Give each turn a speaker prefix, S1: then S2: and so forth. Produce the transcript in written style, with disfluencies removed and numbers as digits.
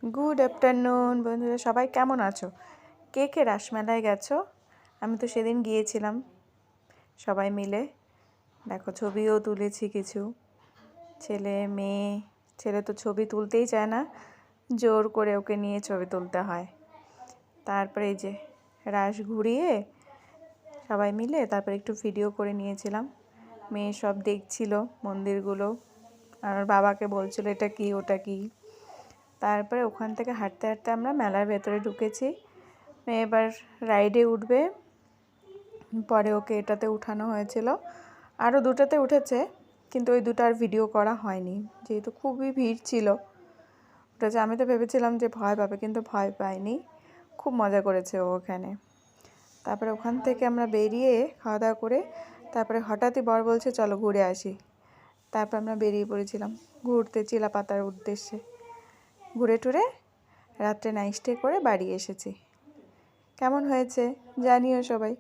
S1: Good afternoon বন্ধুরা, সবাই কেমন আছো? কে কে রাসমেলায় গেছো? আমি তো সেদিন গিয়েছিলাম সবাই মিলে। দেখো, ছবিও তুলেছি কিছু। ছেলে মেয়ে, ছেলে তো ছবি তুলতেই চায় না, জোর করে ওকে নিয়ে ছবি তুলতে হয়। তারপরে এই যে রাস ঘুরিয়ে সবাই মিলে তারপরে একটু ভিডিও করে নিয়েছিলাম। মেয়ে সব দেখছিল মন্দিরগুলো, আর বাবাকে বলছিল এটা কি ওটা কি। তারপরে ওখান থেকে হাঁটতে হাঁটতে আমরা মেলার ভেতরে ঢুকেছি। মেয়ে এবার রাইডে উঠবে, পরে ওকে এটাতে উঠানো হয়েছিল, আরও দুটাতে উঠেছে, কিন্তু ওই দুটো আর ভিডিও করা হয়নি যেহেতু খুবই ভিড় ছিল। ওটা আমি তো ভেবেছিলাম যে ভয় পাবে, কিন্তু ভয় পায়নি, খুব মজা করেছে ও ওখানে। তারপরে ওখান থেকে আমরা বেরিয়ে খাওয়া দাওয়া করে তারপরে হঠাৎই বর বলছে চলো ঘুরে আসি। তারপর আমরা বেরিয়ে পড়েছিলাম ঘুরতে চিলাপাতার উদ্দেশ্যে। ঘুরে টুরে রাত্রে নাইট স্টে করে বাড়ি এসেছি। কেমন হয়েছে জানিও সবাই।